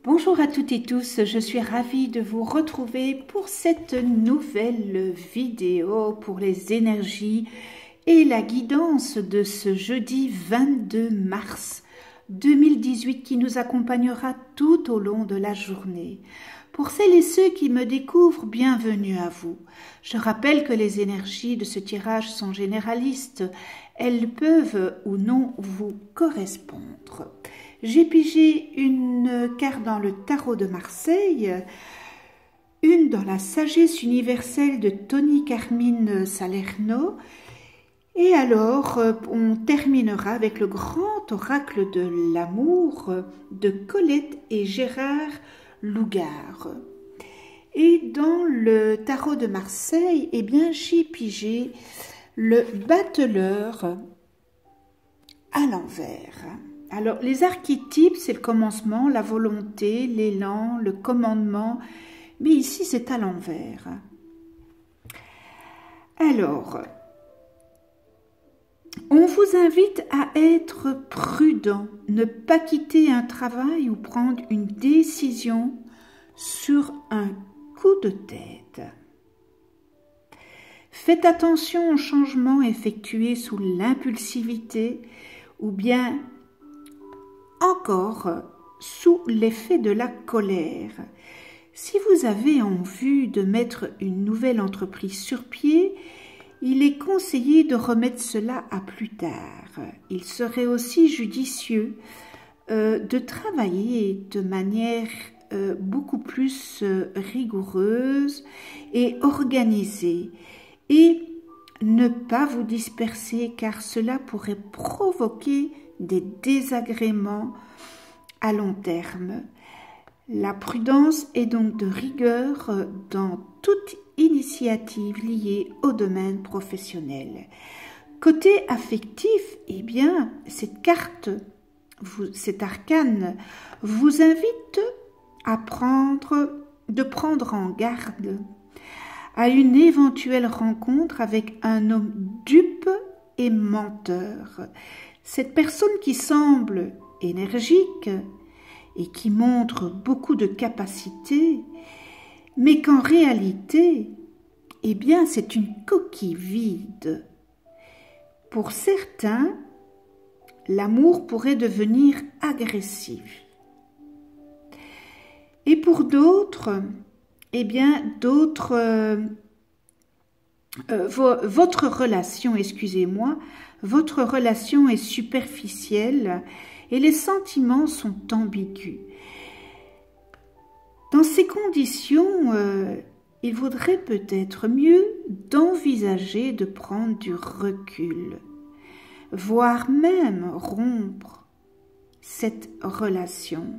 Bonjour à toutes et tous, je suis ravie de vous retrouver pour cette nouvelle vidéo pour les énergies et la guidance de ce jeudi 22 mars 2018 qui nous accompagnera tout au long de la journée. Pour celles et ceux qui me découvrent, bienvenue à vous. Je rappelle que les énergies de ce tirage sont généralistes, elles peuvent ou non vous correspondre. J'ai pigé une carte dans le tarot de Marseille, une dans la sagesse universelle de Tony Carmine Salerno, et alors on terminera avec le grand oracle de l'amour de Colette et Gérard Lougard. Et dans le tarot de Marseille, eh bien j'ai pigé le battleur à l'envers. Alors, les archétypes, c'est le commencement, la volonté, l'élan, le commandement, mais ici, c'est à l'envers. Alors, on vous invite à être prudent, ne pas quitter un travail ou prendre une décision sur un coup de tête. Faites attention aux changements effectués sous l'impulsivité ou bien encore sous l'effet de la colère. Si vous avez en vue de mettre une nouvelle entreprise sur pied, il est conseillé de remettre cela à plus tard. Il serait aussi judicieux de travailler de manière beaucoup plus rigoureuse et organisée et ne pas vous disperser car cela pourrait provoquer des désagréments à long terme. La prudence est donc de rigueur dans toute initiative liée au domaine professionnel. Côté affectif, eh bien, cette carte, cet arcane, vous invite à prendre en garde à une éventuelle rencontre avec un homme dupe et menteur. Cette personne qui semble énergique et qui montre beaucoup de capacité, mais qu'en réalité, eh bien, c'est une coquille vide. Pour certains, l'amour pourrait devenir agressif. Et pour d'autres, eh bien, votre relation, votre relation est superficielle et les sentiments sont ambigus. Dans ces conditions, il vaudrait peut-être mieux d'envisager de prendre du recul, voire même rompre cette relation.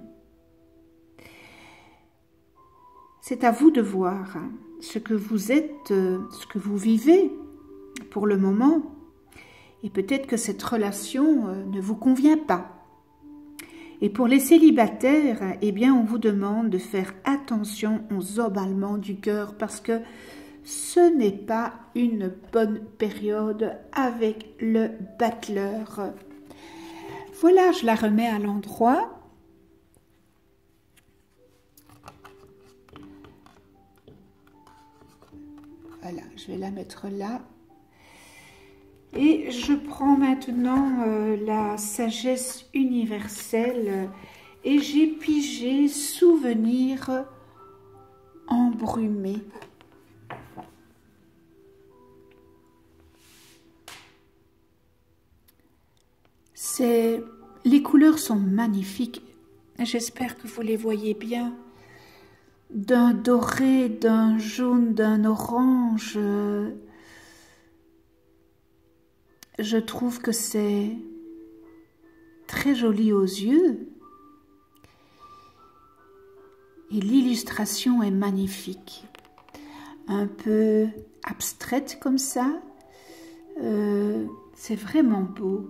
C'est à vous de voir ce que vous êtes, ce que vous vivez pour le moment. Et peut-être que cette relation ne vous convient pas. Et pour les célibataires, eh bien, on vous demande de faire attention aux emballements du cœur parce que ce n'est pas une bonne période avec le battleur. Voilà, je la remets à l'endroit. Voilà, je vais la mettre là. Et je prends maintenant la sagesse universelle et j'ai pigé souvenir embrumé. Les couleurs sont magnifiques. J'espère que vous les voyez bien. D'un doré, d'un jaune, d'un orange. Je trouve que c'est très joli aux yeux et l'illustration est magnifique, un peu abstraite comme ça, c'est vraiment beau.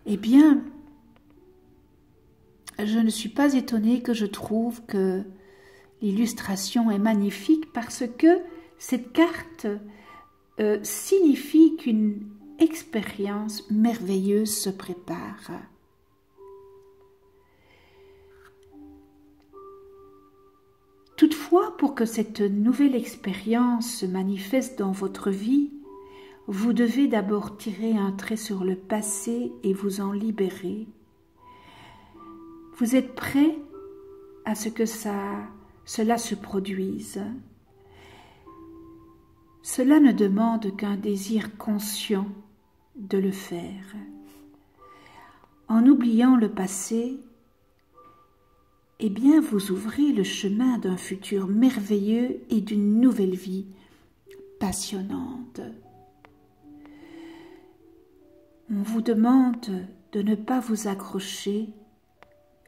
Eh bien, je ne suis pas étonnée que je trouve que l'illustration est magnifique parce que cette carte signifie qu'une expérience merveilleuse se prépare. Toutefois, pour que cette nouvelle expérience se manifeste dans votre vie, vous devez d'abord tirer un trait sur le passé et vous en libérer. Vous êtes prêt à ce que cela se produise. Cela ne demande qu'un désir conscient de le faire. En oubliant le passé, eh bien vous ouvrez le chemin d'un futur merveilleux et d'une nouvelle vie passionnante. On vous demande de ne pas vous accrocher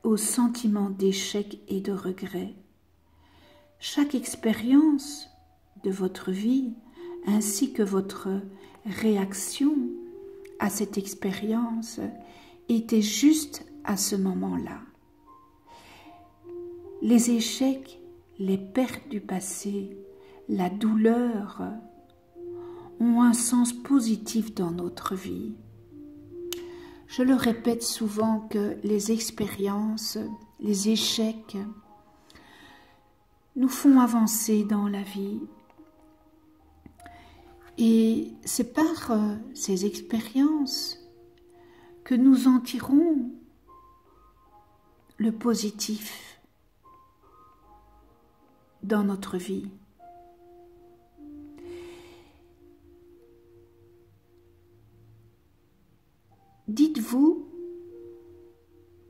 aux sentiments d'échec et de regret. Chaque expérience de votre vie ainsi que votre réaction à cette expérience était juste à ce moment-là. Les échecs, les pertes du passé, la douleur ont un sens positif dans notre vie. Je le répète souvent que les expériences, les échecs nous font avancer dans la vie. Et c'est par ces expériences que nous en tirons le positif dans notre vie. Dites-vous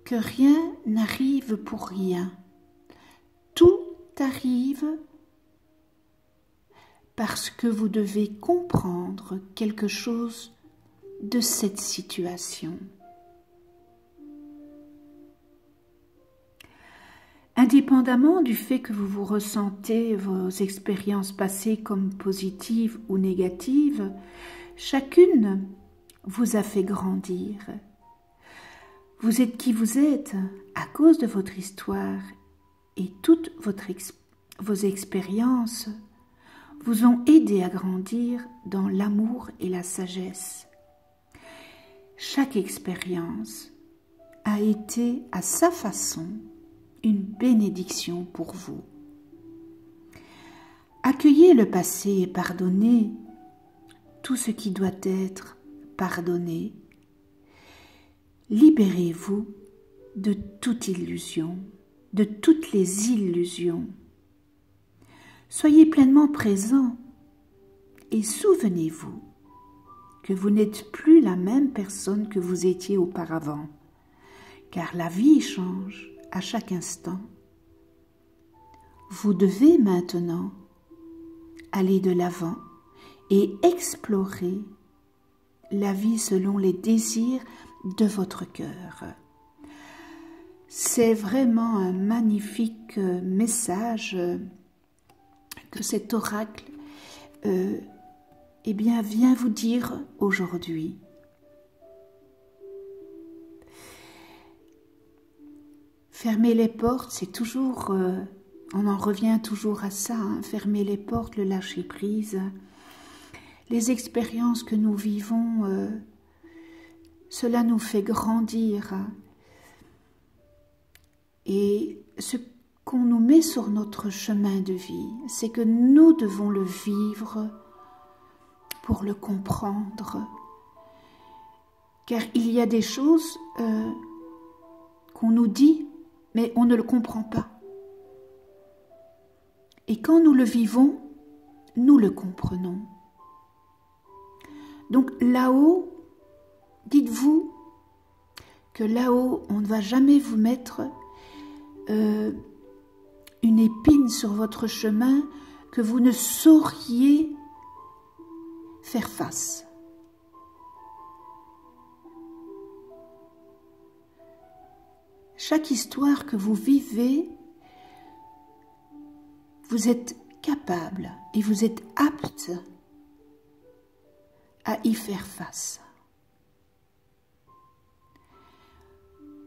que rien n'arrive pour rien. Tout arrive parce que vous devez comprendre quelque chose de cette situation. Indépendamment du fait que vous ressentez vos expériences passées comme positives ou négatives, chacune vous a fait grandir. Vous êtes qui vous êtes à cause de votre histoire et toutes vos expériences vous ont aidé à grandir dans l'amour et la sagesse. Chaque expérience a été à sa façon une bénédiction pour vous. Accueillez le passé et pardonnez tout ce qui doit être pardonné. Libérez-vous de toute illusion, de toutes les illusions. Soyez pleinement présent et souvenez-vous que vous n'êtes plus la même personne que vous étiez auparavant, car la vie change à chaque instant. Vous devez maintenant aller de l'avant et explorer la vie selon les désirs de votre cœur. C'est vraiment un magnifique message que cet oracle vient vous dire aujourd'hui. Fermer les portes, c'est toujours, on en revient toujours à ça, hein, fermer les portes, le lâcher prise. Les expériences que nous vivons, cela nous fait grandir. Et ce qu'on nous met sur notre chemin de vie, c'est que nous devons le vivre pour le comprendre. Car il y a des choses qu'on nous dit, mais on ne le comprend pas. Et quand nous le vivons, nous le comprenons. Donc là-haut, dites-vous que là-haut, on ne va jamais vous mettre une épine sur votre chemin que vous ne sauriez faire face. Chaque histoire que vous vivez, vous êtes capable et vous êtes apte à y faire face.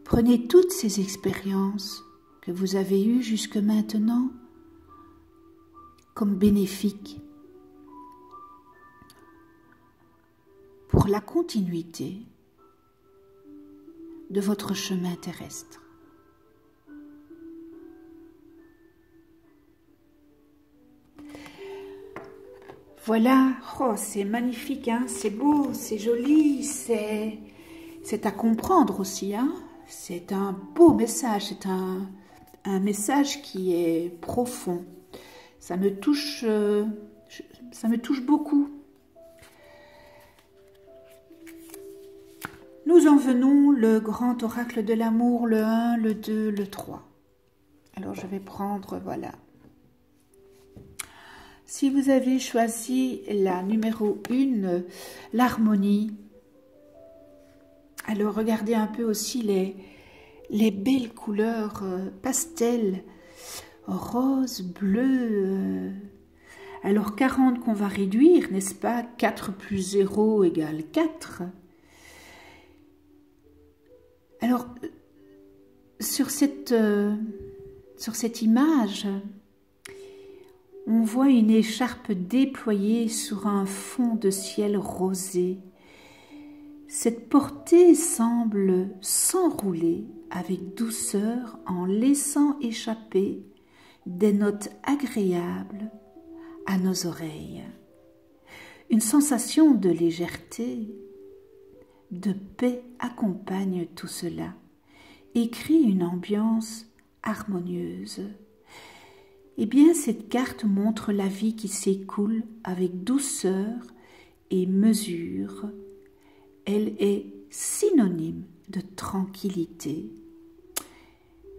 Prenez toutes ces expériences que vous avez eues jusque maintenant comme bénéfiques pour la continuité de votre chemin terrestre. Voilà, oh, c'est magnifique, hein, c'est beau, c'est joli, c'est à comprendre aussi, hein. C'est un beau message, c'est un message qui est profond. Ça me touche beaucoup. Nous en venons le grand oracle de l'amour, le 1, le 2, le 3. Alors je vais prendre, voilà. Si vous avez choisi la numéro 1, l'harmonie, alors regardez un peu aussi les belles couleurs pastel, rose, bleu. Alors 40 qu'on va réduire, n'est-ce pas? 4 plus 0 égale 4. Alors, sur cette image, on voit une écharpe déployée sur un fond de ciel rosé. Cette portée semble s'enrouler avec douceur en laissant échapper des notes agréables à nos oreilles. Une sensation de légèreté, de paix accompagne tout cela et crée une ambiance harmonieuse. Eh bien, cette carte montre la vie qui s'écoule avec douceur et mesure. Elle est synonyme de tranquillité.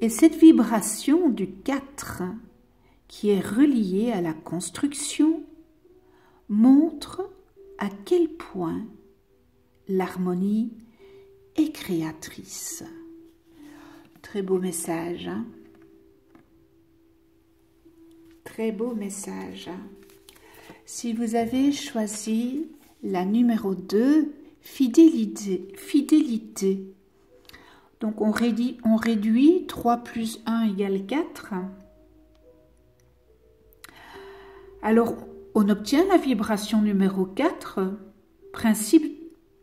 Et cette vibration du 4, qui est reliée à la construction, montre à quel point l'harmonie est créatrice. Très beau message, hein? Très beau message. Si vous avez choisi la numéro 2, fidélité. Donc on réduit 3 plus 1 égale 4. Alors on obtient la vibration numéro 4.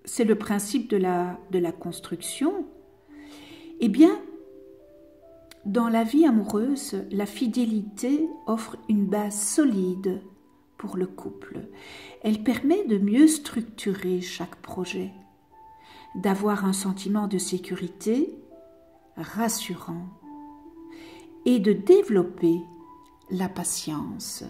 C'est le principe de la construction. Eh bien, dans la vie amoureuse, la fidélité offre une base solide pour le couple. Elle permet de mieux structurer chaque projet, d'avoir un sentiment de sécurité rassurant et de développer la patience.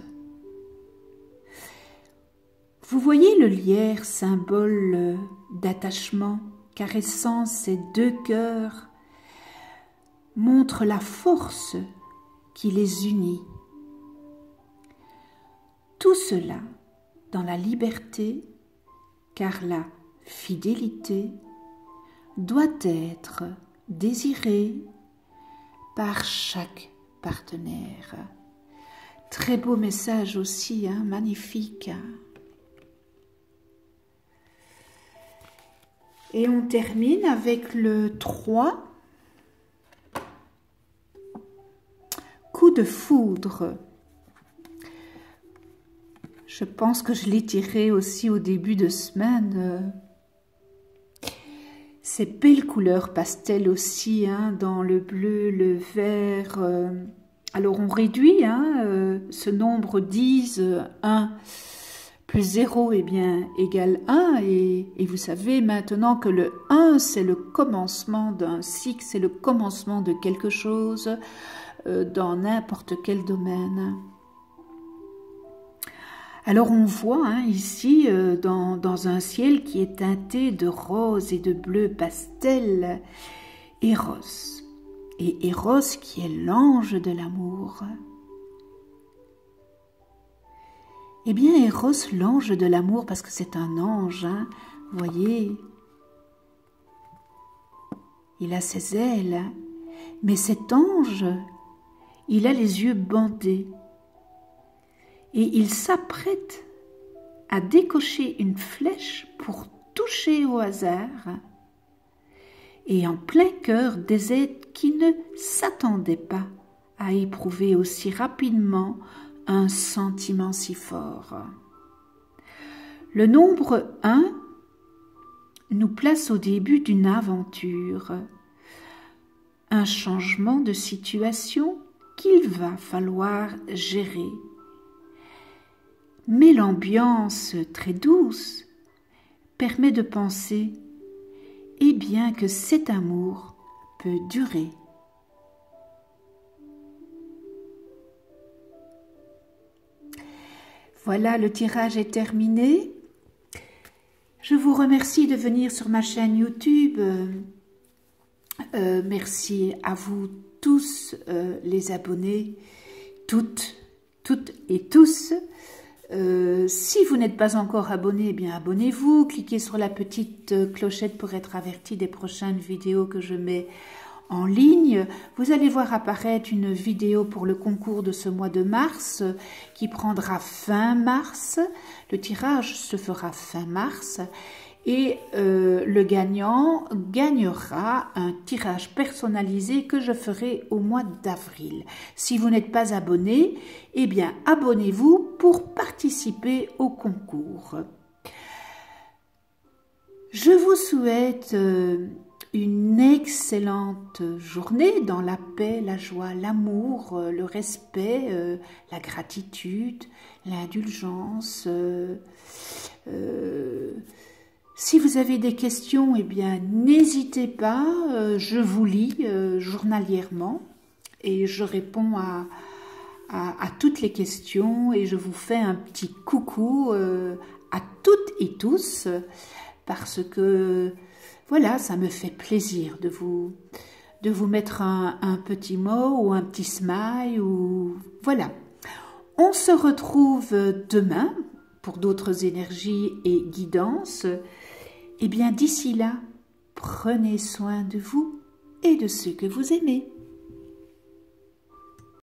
Vous voyez le lierre, symbole d'attachement, caressant ces deux cœurs, montre la force qui les unit. Tout cela dans la liberté, car la fidélité doit être désirée par chaque partenaire. Très beau message aussi, hein, magnifique. Et on termine avec le 3. Coup de foudre. Je pense que je l'ai tiré aussi au début de semaine. Ces belles couleurs pastel aussi, hein, dans le bleu, le vert. Alors on réduit, hein, ce nombre 10, 1 plus 0 eh bien, égale 1. Et vous savez maintenant que le 1, c'est le commencement d'un cycle, c'est le commencement de quelque chose dans n'importe quel domaine. Alors on voit, hein, ici dans un ciel qui est teinté de rose et de bleu pastel, Eros. Et Eros qui est l'ange de l'amour. Eh bien Eros, l'ange de l'amour, parce que c'est un ange, hein, vous voyez, il a ses ailes, mais cet ange, il a les yeux bandés. Et il s'apprête à décocher une flèche pour toucher au hasard et en plein cœur des êtres qui ne s'attendaient pas à éprouver aussi rapidement un sentiment si fort. Le nombre 1 nous place au début d'une aventure, un changement de situation qu'il va falloir gérer. mais l'ambiance très douce permet de penser eh bien que cet amour peut durer. Voilà, le tirage est terminé. Je vous remercie de venir sur ma chaîne YouTube. Merci à vous tous les abonnés, toutes et tous. Si vous n'êtes pas encore abonné, eh bien abonnez-vous, cliquez sur la petite clochette pour être averti des prochaines vidéos que je mets en ligne. Vous allez voir apparaître une vidéo pour le concours de ce mois de mars qui prendra fin mars. Le tirage se fera fin mars et le gagnant gagnera un tirage personnalisé que je ferai au mois d'avril. Si vous n'êtes pas abonné, eh bien abonnez-vous pour participer au concours. Je vous souhaite une excellente journée dans la paix, la joie, l'amour, le respect, la gratitude, l'indulgence. Si vous avez des questions, eh bien n'hésitez pas, je vous lis journalièrement et je réponds à toutes les questions et je vous fais un petit coucou à toutes et tous parce que voilà, ça me fait plaisir de vous mettre un petit mot ou un petit smile ou voilà. On se retrouve demain pour d'autres énergies et guidances. Eh bien, d'ici là, prenez soin de vous et de ceux que vous aimez.